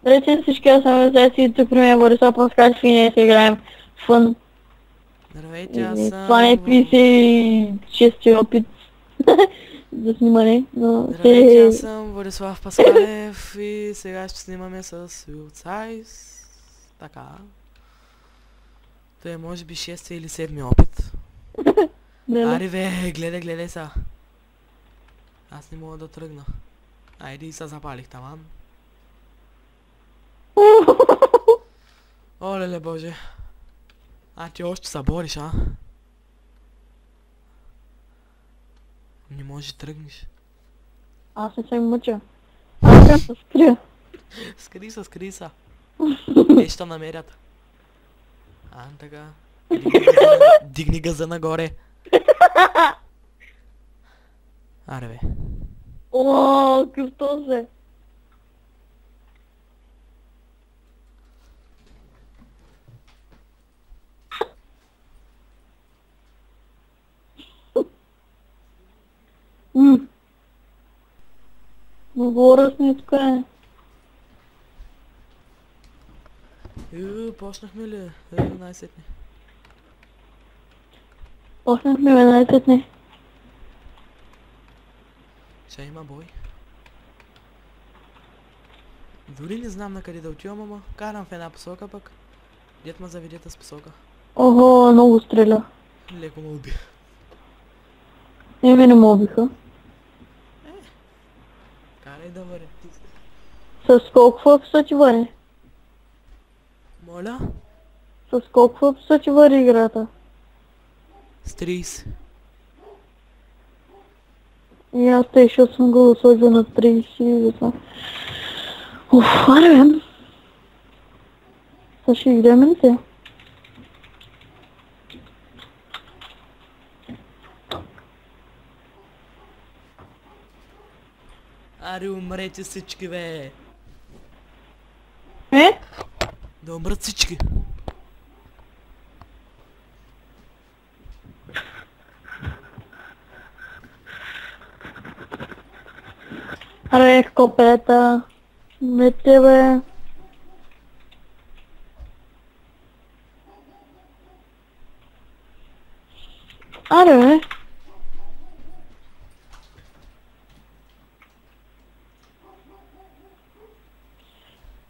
Здравейте на всички, аз съм Зайци и тук при мен Борисов Паскалев и ние си играем фън. Здравейте, аз Това не е съм... 56-ти опит за снимане, но Здравейте, аз съм Борислав Паскалев и сега ще снимаме с Size. Така. Той е може би 6 или 7 опит. Ари бе, гледай са. Аз не мога да тръгна. Айде и се запалих таман. Олеле боже. А ти още се бориш, а? Не можеш да тръгнеш. Аз не се мъча. Аз трябва да се скрия. Скри са. Те ще намерят. Така. Дигни газа нагоре. Аре бе. О, къвто се. Много ръсничка е. Почнахме ли? Най-сетне. Почнахме най-сетне. Ще има бой. Дори не знам на къде да отивам, ама карам в една посока пък. Дед ма заведе с посока. Ого, много стреля. Леко ме уби. Не ме убиха. Карай да варе. С колко пса ти вари? Моля? С колко пса ти вари играта? С 30. И аз те ще съм го сложил на 30 и за това. Уф, аре бе. Сега ще играем ли те? Аре умрете всички бе. Да умрат всички. Аре, копета. Не тебе. Аре, бе.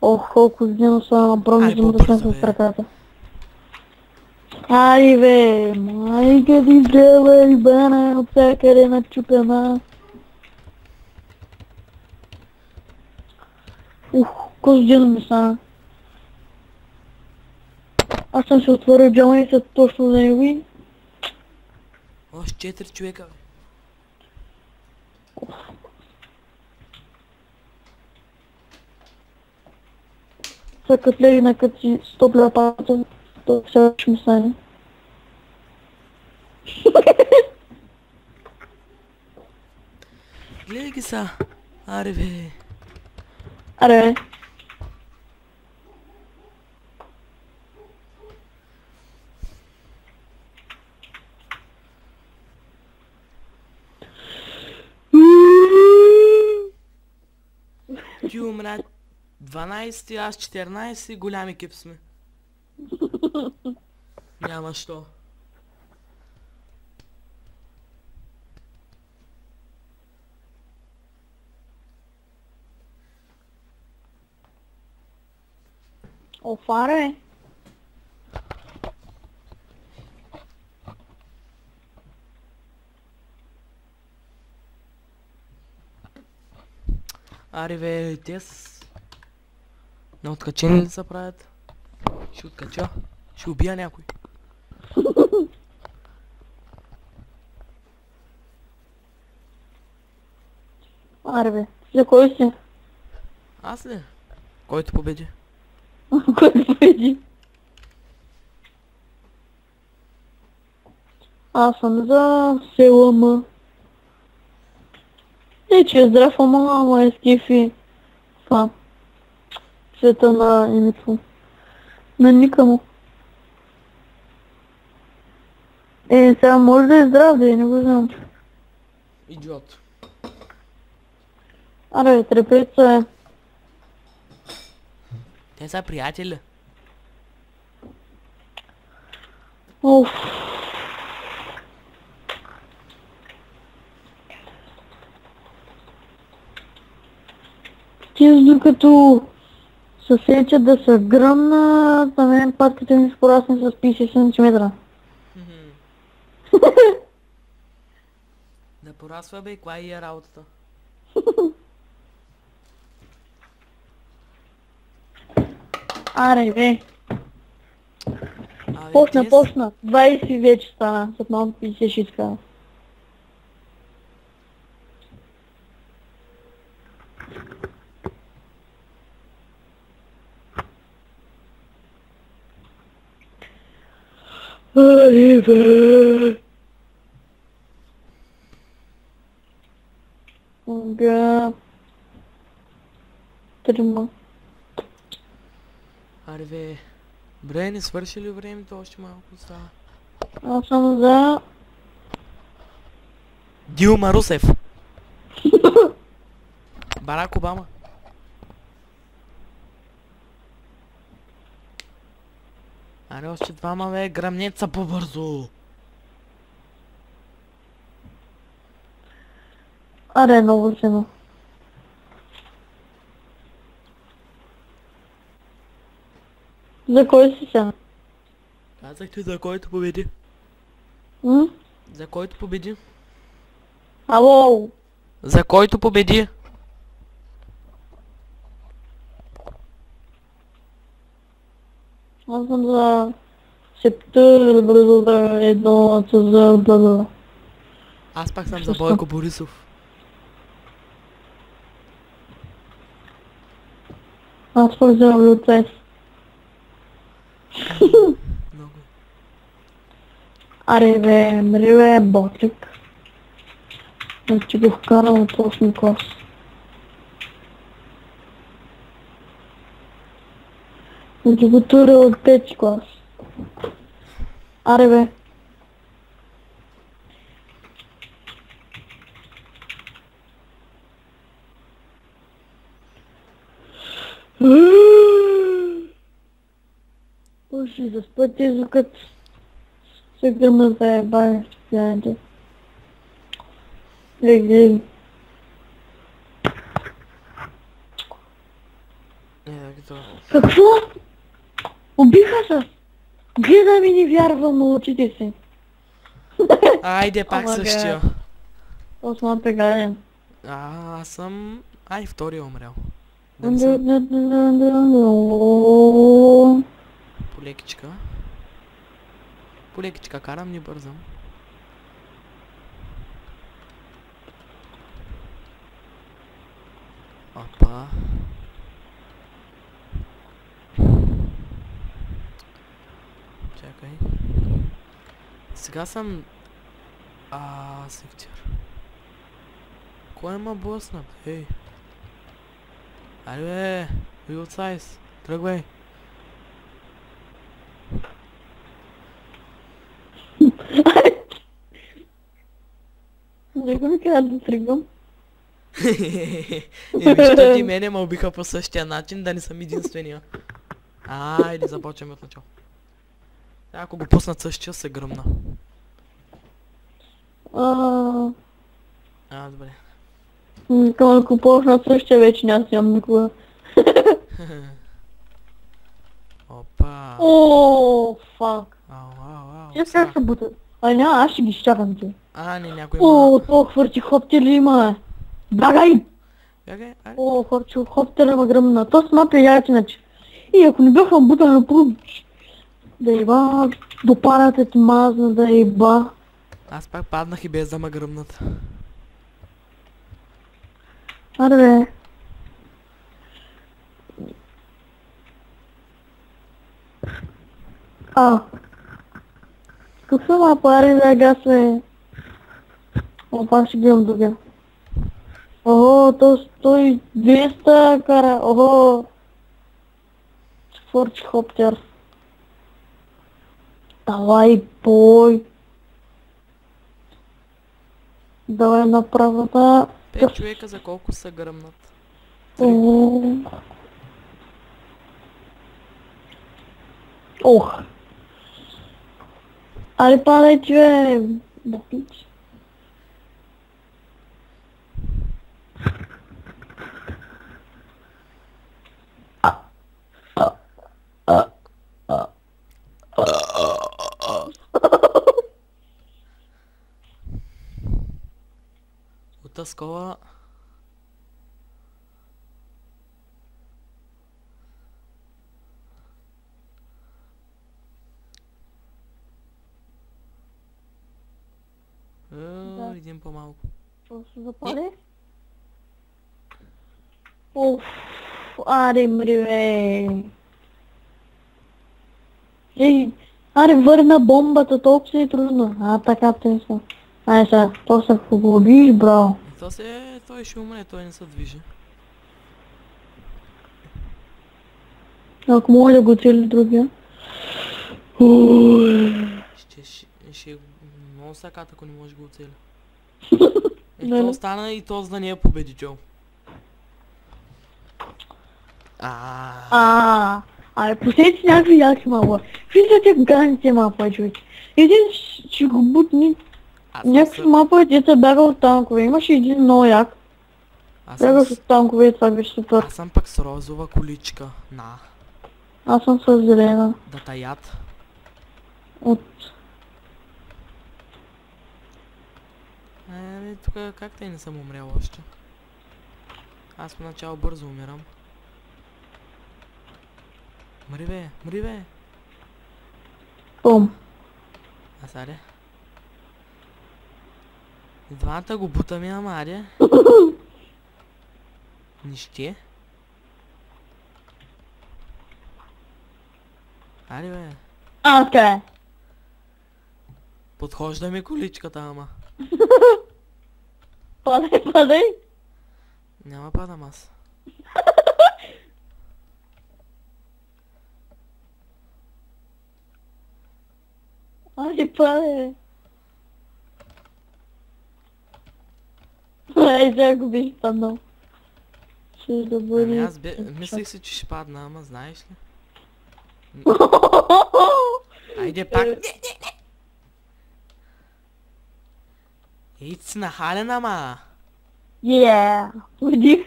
Ох, колко дено са направи за да съм с ръката. Ай бе, майка ти дрела и бана от всякъде начупена. Ух, колко ми стана. Аз съм се отворил джама и се точно за него и... Още 4 човека бе. Сега като легна като си стопля пата, то сега ще ми стане. Гледай ги са. Аре бе. Аре бе. Ти умря 12, аз 14, голям екип сме. Няма що. Офаре. Аре бе, те с... На откачени ли се правят? Ще откача. Ще убия някой. Аре бе, за кой си? Аз ли? Който победи? Кой победи? Аз съм за селама. Не, че е здрав, ама е скифи. Това. Цвета на името. На ника му. Сега може да е здрав, да не го знам. Идиот. Аре, трепеца е. Те са приятели. Оф. Ти докато се сечат да се гръмна, на мен патките ми спорасне с 50 см. Да порасва бе, каква е работата? Аре бе, Абе, почна. 20 вече стана, след малко 50 ще изкара. Аре бе. Ага. Трима. Аре бе. Бре, не свърши ли времето? Още малко остава. Аз съм за... Дилма Русев. Барак Обама. Аре, още двама бе, гръмнеца по-бързо. Аре, много силно. За кой си сега? Казах ти за който победи. М? За който победи. Ало! За който победи. Аз съм за... Септър, едно, за... Бла. Аз пак съм за Бойко Борисов. Аз пък за Люцес. Много. Аре бе, мри бе, ботик. Да ти го вкарам от 8 клас. Да ти го туря от 5 клас. Аре бе. Ще заспати, докато се гръмна да е бая. Гледайте. Гледай. Като... Какво? Убиха се! Гледай ми не вярвам на очите си. Айде, пак Ама същия. То съм пегален. Аз съм... Ай, втория умрял. Полекичка. Полекичка карам, не бързам. Опа. Чакай. Сега съм... сектор. Кой има блъснат? Ей. Айде бе, Real Size. Тръгвай. Него ми каза да тръгвам. Вижте, ти мене ме убиха по същия начин, да не съм единствения. Айде, започваме от начало. Ако го пуснат същия, се гръмна. Добре. Към ако почнат същия, вече няма нямам никога. Опа. О, фак. Ау. Те сега ще бутат. Няма, аз ще ги изчакам ти. Не, някой има... О, то хвърти хоптер ли има? Бягай! Бягай, айде. О, хоптера ма гръмна. То с мапи яйци иначе. И ако не бяха бутали на пълч. Да еба, допарата ти мазна, да еба. Аз пак паднах и без да ме гръмнат. Аре бе. Какво ма пари да гасве? Опа, ще гледам другия. Ого, то 200 кара, ого. Форч хоптер. Давай, бой. Давай на правата. 5 човека за колко са гръмнат? Ого. Ох. Аре падай, че да пич. От тази скола... Един по-малко. Просто западе. Уф, аре мри бе. Ей, аре върна бомбата, толкова си е трудно. Така тесна. Ай сега, то се побиш, браво. Той ще умре, той не се движи. Ако мога да го цели другия. Ще много сакат, ако не може да го оцеля. Нали? То остана и то за да не е победител. Абе, посети си някакви яки мапа. Виждате границите мапа, човек. Един ще го бутни. Някакви мапа, дето бяга от танкове. Имаше един много як. Бягаш от танкове и това беше супер. Аз съм пък с розова количка. Аз съм с зелена. Да таят. От... Тук как те не съм умрял още? Аз поначало бързо умирам. Мри бе! Пум. Аре. И двамата го бутаме, ама аре. Нище. Аре бе. Така е. Подхожда ми количката, ама. Падай. Няма падам аз. Аре падай. Ей, сега го бих паднал. Ще да бъде... Аз мислех си, че ще падна, ама знаеш ли? Айде пак. Ей, си нахален, ама. Победих.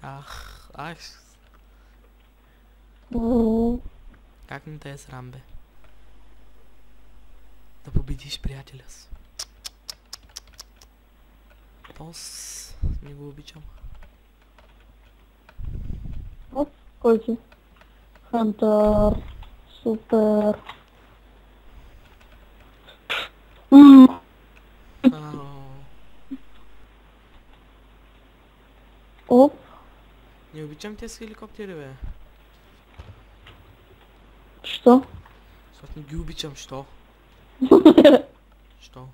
Ах. Как не те е срам, бе? Да победиш приятеля си. Тос, не го обичам. Кой си? Хантър. Супер. Оп. Не обичам тези хеликоптери, бе. Що? Защото не ги обичам, що? Що?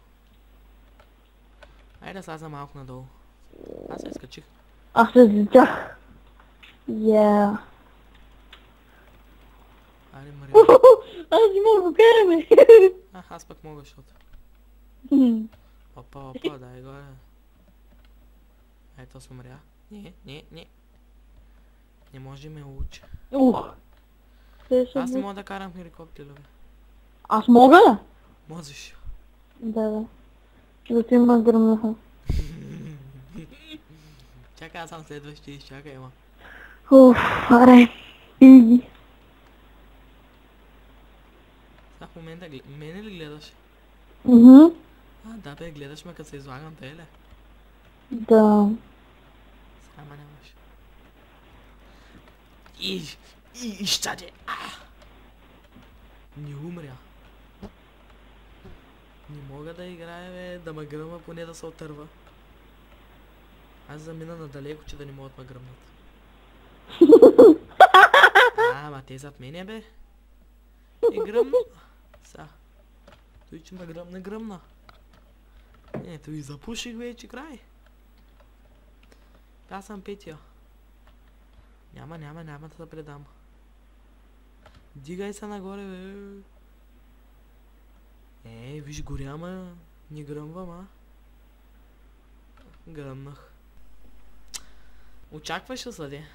Айде сега за малко надолу. Аз се изкачих. Аз се злетях. Айде, Мария. Аз не мога да караме. Аз пък мога, защото. Опа, дай горе. Ай, то се умря. Не. Не може ме учи. Аз не мога да карам хеликоптера, бе. Аз мога ли? Можеш. Да. Да ти ме гръмнаха. Чакай, аз съм следващия, изчакай, ма. Аре. Иди. Сега в момента мене ли гледаш? Да бе, гледаш ме като се излагам, те ли? Да. Ама нямаш. И щаде! Не умря. Не мога да играя, бе, да ме гръмва, поне да се отърва. Аз замина надалеко, че да не могат ме гръмнат. Ама те зад мене, бе. И гръмна. Той, че ме гръмна. Ето и запуших вече край. Аз съм петия. Няма да се предам. Дигай се нагоре, бе. Виж горя, ама не гръмвам, а. Гръмнах. Очакваш ли съде?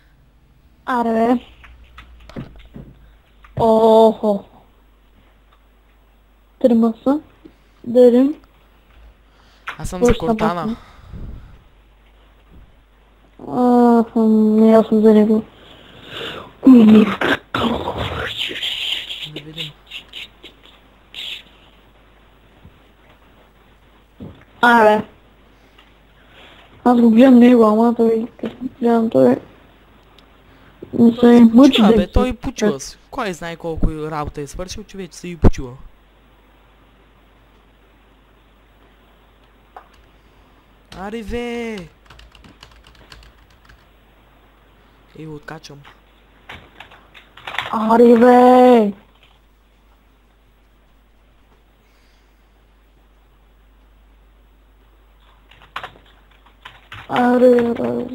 Аре, бе. Охо. Трима са. Дадем. Аз съм за Кортана. Не, аз съм за него. Не видим. Абе. Аз го гледам него, ама той, като гледам той... Не се мъчи да... Бе, той почува си. Кой знае колко работа е свършил, че вече се и почува. Аре бе! И го откачам. Аре бе! Аре бе!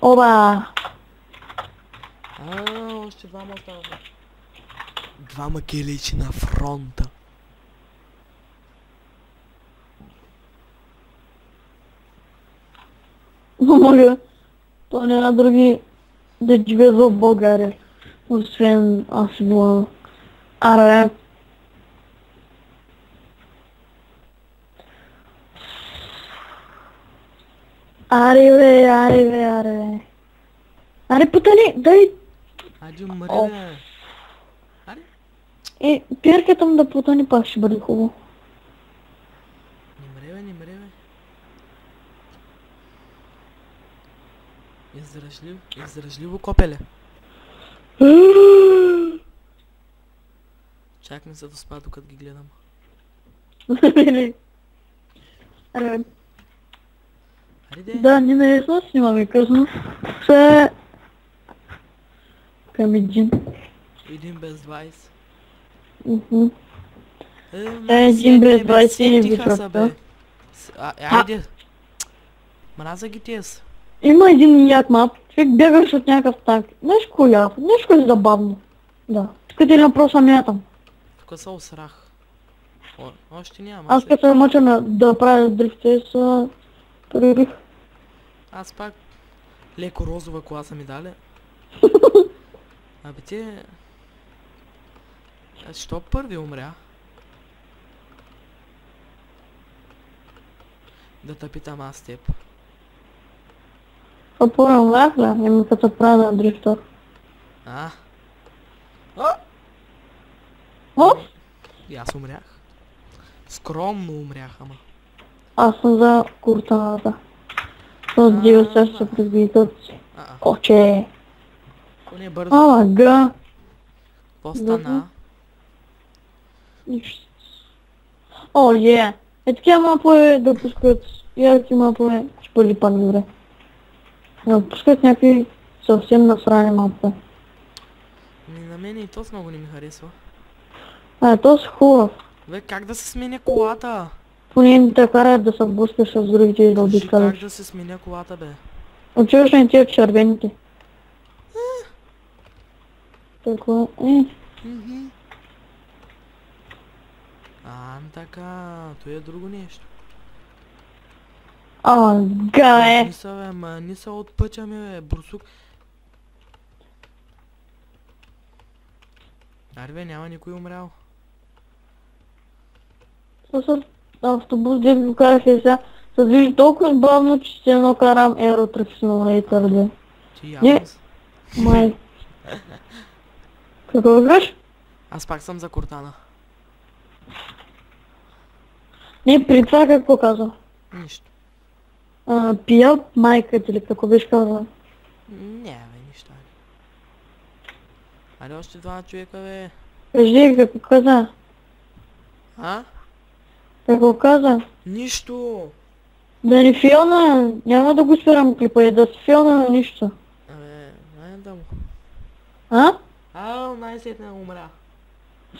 Оба! Още двама остава. Двама келечи на фронта. Моля, то няма други да живеят в България, освен аз и Влада. Аре. Аре бе, аре бе, аре бе. Аре путани, дай. Айде умри бе. Аре. Пиерката му да потани пак ще бъде хубаво. Не мре бе. Издръжливо копеле. Чак ми се доспа, докато ги гледам. Аре. Аре Да, ние не снимаме късно. Се... Към един. Един без 20. Един без 20 и висока. Айде. Мраза ги тия са. Има един як мап, човек бягаш от някакъв так. Нещо яко, нещо е забавно. Да. Тук ти напроса мятам. Тук се осрах. Още няма. Аз като се мъча да правя дрифте с... прибих. Аз пак леко розова кола са ми дали. Абе те... Що първи умря? Да те питам аз теб. Опорам умрях ли? Еми като правя на дрифтър. О? И аз умрях. Скромно умрях, ама. Аз съм за Кортаната. С дивеса се предвидят си. Оче. То не е бързо. Ага. Какво стана? Нищо. О, е. Такива мапове да пускат. Ярки мапове ще бъде пак добре. Да пускат някакви съвсем насрани мапове. На мен и то много не ми харесва. То си хубав. Бе, как да се сменя колата? Поне не те карат да се блъскаш с другите и да обикалиш. Как да се сменя колата, бе? Отиваш на тия червените. Такова така, то е друго нещо. Га Не са, бе, ма не са от пътя ми, бе, брусук. Аре, бе, няма никой умрял. С автобус, дето го карах и сега, се движи толкова бавно, че се едно карам Aerotrix Simulator 2. Ти явно. Май. Какво играш? Аз пак съм за Кортана. Не, при това какво казва? Нищо. Пия майка ти ли, какво беше казал? Не, бе, нищо. Аре, още два човека, бе. Кажи, какво каза? Какво каза? Нищо. Да не филна, няма да го спирам клипа и да си филна на нищо. Абе, най-да му. Най-сетне умря.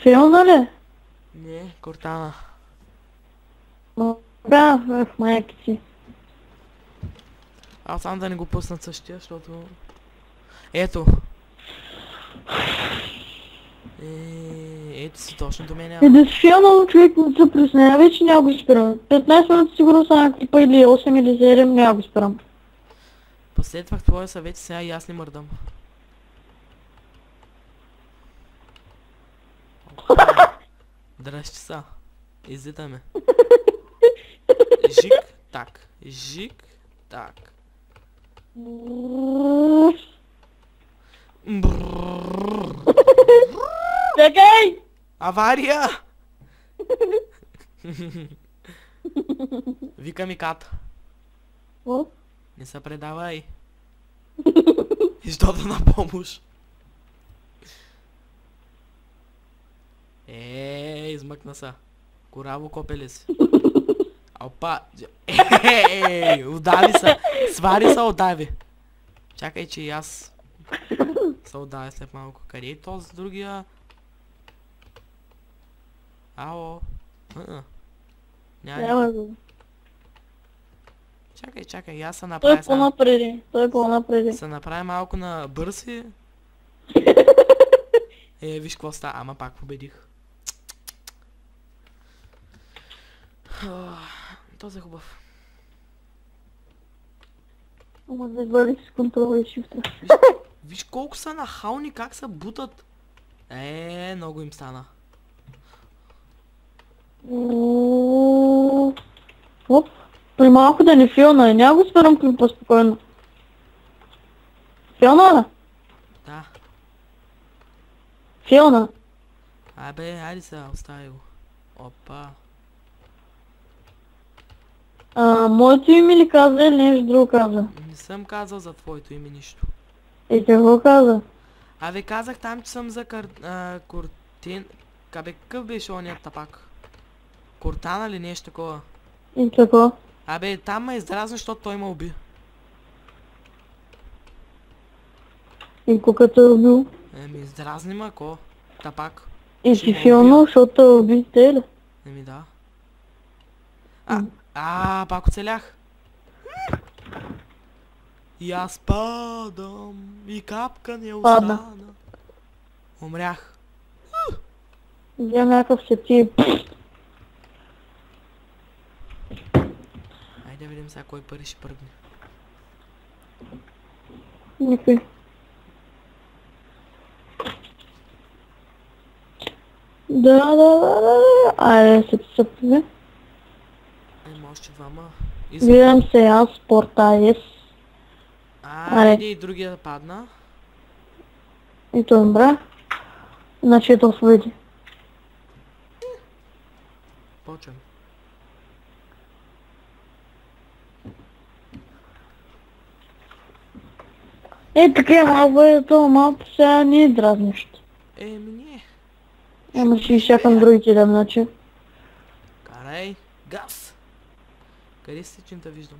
Филна ли? Не, Кортана. Да, в майка си. Аз сам да не го пуснат същия, защото... Ето. Ето си точно до мен. Да си филнал човек не се присне, вече няма го спирам. 15 минути сигурно са на клипа или 8 или 7, няма го спирам. Последвах твоя съвет и сега и аз не мърдам. Дръжте са. Излитаме. Жик, так. Жик, так. Чакай! Авария! Вика ми кат. О? Не се предавай. Защото на помощ. Измъкна са. Кораво копеле си. Опа. Удави са. Свари са, удави. Чакай, че и аз се удавя след малко. Къде е този другия? Ало. Няма го. Чакай, аз се Той направя е по-напреди. Той е по-напреди. Се направя малко на бърси. Виж какво става. Ама пак победих. Този е хубав. Ама да извади с контрола и шифта. Виж колко са нахални, как се бутат. Много им стана. Оп. При малко да не филна, няма го спирам клипа спокойно. Филна, да? Да. Филна. Айде сега, остави го. Опа. Моето име ли каза или нещо друго каза? Не съм казал за твоето име нищо. И какво каза? Казах там, че съм за Кортин... Какъв беше ония тапак? Кортана или нещо такова? И какво? Там ме издразни, защото той ме уби. И кога е убил? Издразни ме, ако тапак. И си филнал, защото е уби те ли? Да. Пак оцелях. И аз падам. И капка не остана. Умрях. Вие някакъв се ти. Айде видим сега кой първи ще пръгне. Никой. Да. Айде се цъпне. Още двама. Виждам се аз, спорта Айде и другия падна. И той умря. Значи то свиди. Почвам. Така малко е това, малко сега не е дразнещо. Не. Ама ще изчакам другите да значи. Карай. Газ. Къде си, че не те виждам?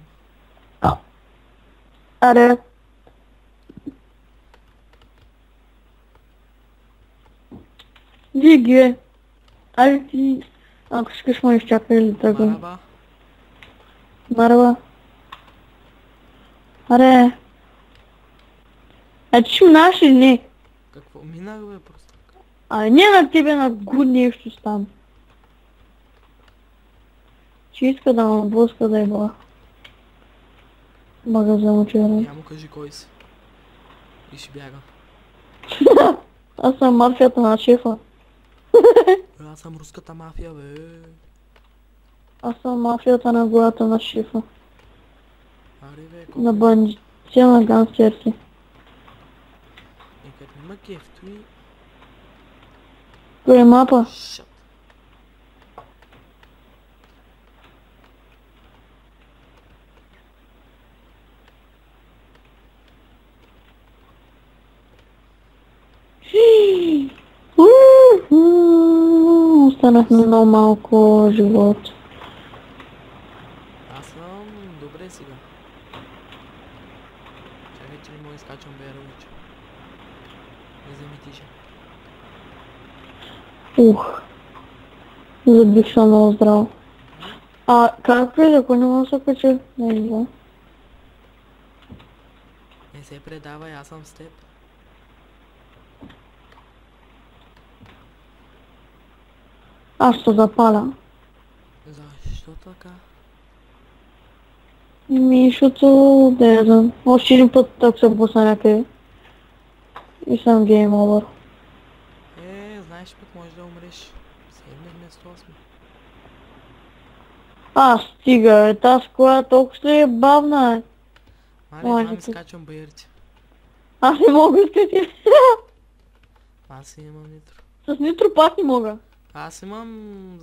Аре. Диги. Айде ти. Ако искаш ме изчакай или тръгвам. Мараба. Марава. Аре. Ти ще минаш или не? Какво? Минах бе просто. Не на тебе, на гуд нещо стане. Че иска да ме блъска да е била. Мога да взема черен. Я му кажи кой си. И ще бяга. Аз съм мафията на шефа. Аз съм руската мафия, бе. Аз съм мафията на гората на шефа. Аре бе, На бандития на гангстерки. Като нема кеф, той... Кой е мапа? Шат. Останахме много малко живот. Аз съм добре сега. Чакай, че не мога да изкачвам берович. Не заметише. Забих се много здраво. Как е, ако не мога да се кача? Не знам. Не се предавай, аз съм с теб. Аз ще запаля. Защо така? Мишото, не знам. Още един път, ако съм пусна някъде. И съм гейм овър. Знаеш, пък можеш да умреш. 7 вместо 8. Стига, тази кола толкова ще е бавна. Мале, това ми скачвам байерите. Аз не мога с тези. Аз си имам нитро. С нитро пак не мога. Аз имам...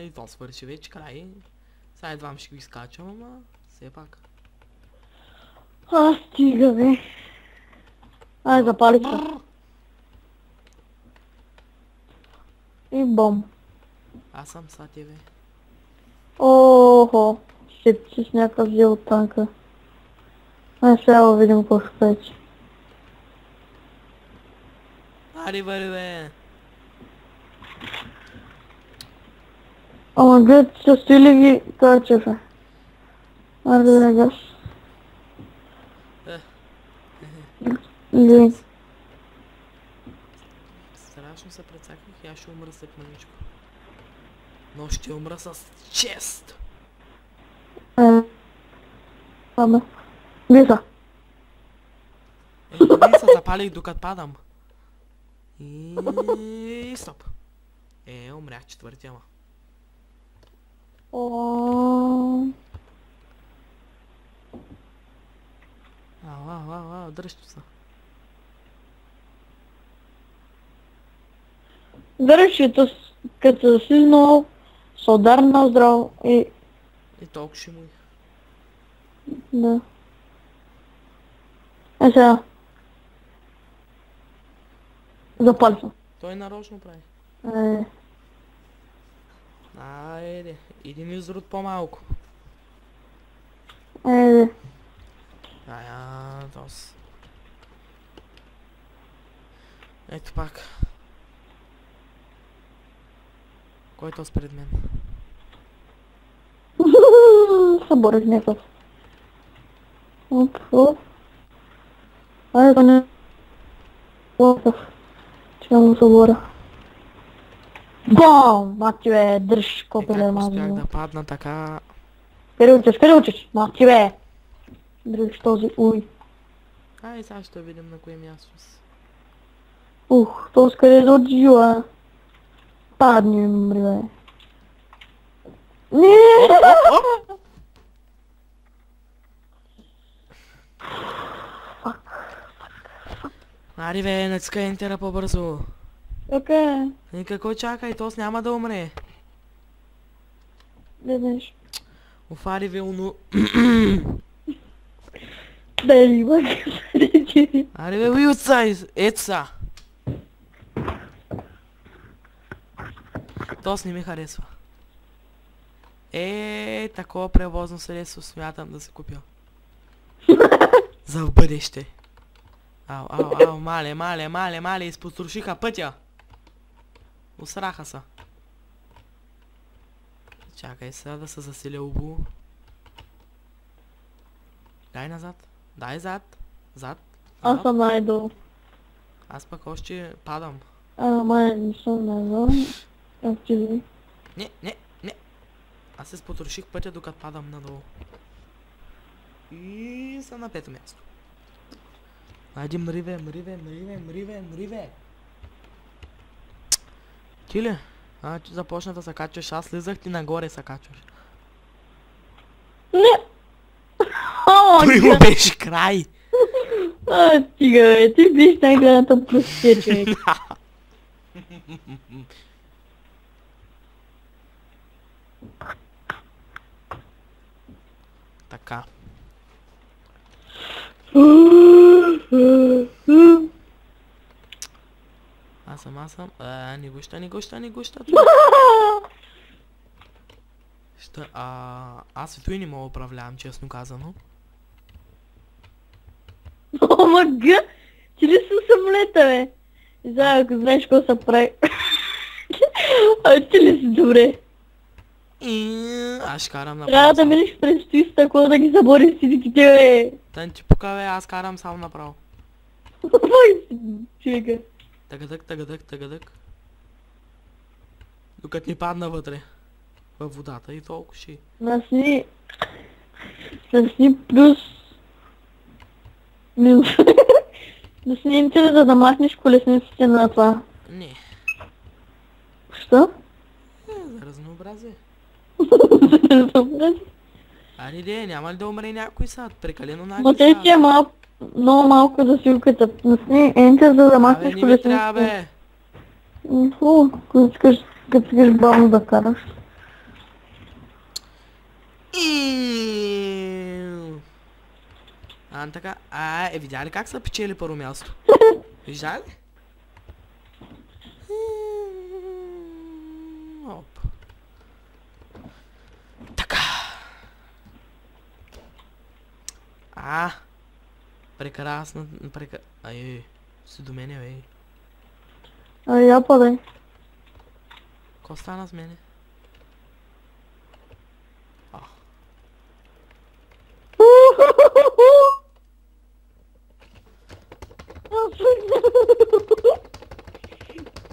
и то свърши вече, край. Сега едвам ще ги скачам, ама... все пак. Стига, бе. Ай, запали се. И бом. Аз съм са тебе. Охо. Ще с някакъв взел от танка. Ай, сега да видим какво ще пече. Ари, бъри, бе. Ама глед, ще стили ги качефе. Аре, да гаш. Ли. Страшно се прецаках и аз ще умра след маничко. Но ще умра с чест. Абе. Гледа. Не се запалих докато падам. И стоп. Умрях четвърти, ама. Дръжте се. Дръжчето, като си знал, с удар на здраво и... И толкова ще му. Да. Сега. Запали се. Той нарочно прави. Айде, иди ми взрут по-малко. Тос. Ето пак. Кой е тос пред мен? Съборих някакъв. Оп. Айде да не... Че му съборя. Бам! Мати бе, дръж копеле, мазно. Как успях да падна така... Къде учиш? Мати бе! Дръж този, уй. Сега ще видим на кое място си. Този къде да отжила. Падни, умри бе. Не! Ари бе, натискай ентера по-бързо. Окей. И какво чакай, тос няма да умре. Не знаеш. Ари бе, уно... Дали мога да Ари бе, уицай, ето са. Тос не ми харесва. Такова превозно средство смятам да се купя. За в бъдеще. Мале, изпотрошиха пътя. Усраха са. Чакай сега да се заселя обу. Дай назад. Дай зад. Аз съм най-долу. Аз пък още падам. Не съм най-долу. Активни. Не. Аз се спотроших пътя докато падам надолу. И съм на пето място. Айде мриве. Ти ли? Ти започна да се качваш, аз слизах, ти нагоре се качваш. Не! Той му беше край! Стига бе, ти биш най-гледната простия човек. Така. Аз съм. Не гуща. Аз и той не мога да управлявам, честно казано. Мага! Ти ли си самолета, бе? Сега, ако знаеш какво се прави. Ти ли си добре? Аз ще карам на трябва да минеш през твиста, кога да ги забориш всичките, бе. Тън ти пука, бе, аз карам само направо. Човека. Тъгъдък. Докато ни падна вътре. Във водата и толкова ще. Да си плюс... Минус. Да си не интересно, за да махнеш колесниците на това. Не. Що? За разнообразие. Добре. Ари де, няма ли да умре някой сад? Прекалено Но нагли те сад. ти е много малко засилката. Насни Enter, за да махнеш Абе, не ми трябва, колесниците. бе. Хубаво, като искаш бавно да караш. Така. Видя ли как са печели първо място? Вижда ли? Оп. Така. Прекрасно. Си до мене, бе. Я падай. Ко стана с мене?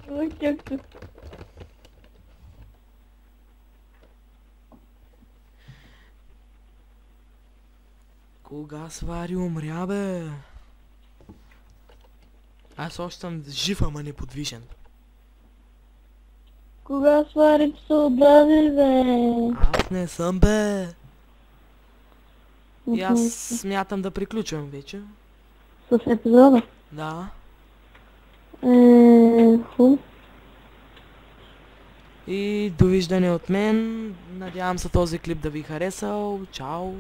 Ой, как ты. Кога свари умря, бе? Аз още съм жив, ама неподвижен. Кога сварим се образи, бе? Аз не съм, бе. И аз смятам да приключвам вече. С епизода? Да. Хубаво. И довиждане от мен. Надявам се този клип да ви харесал. Чао.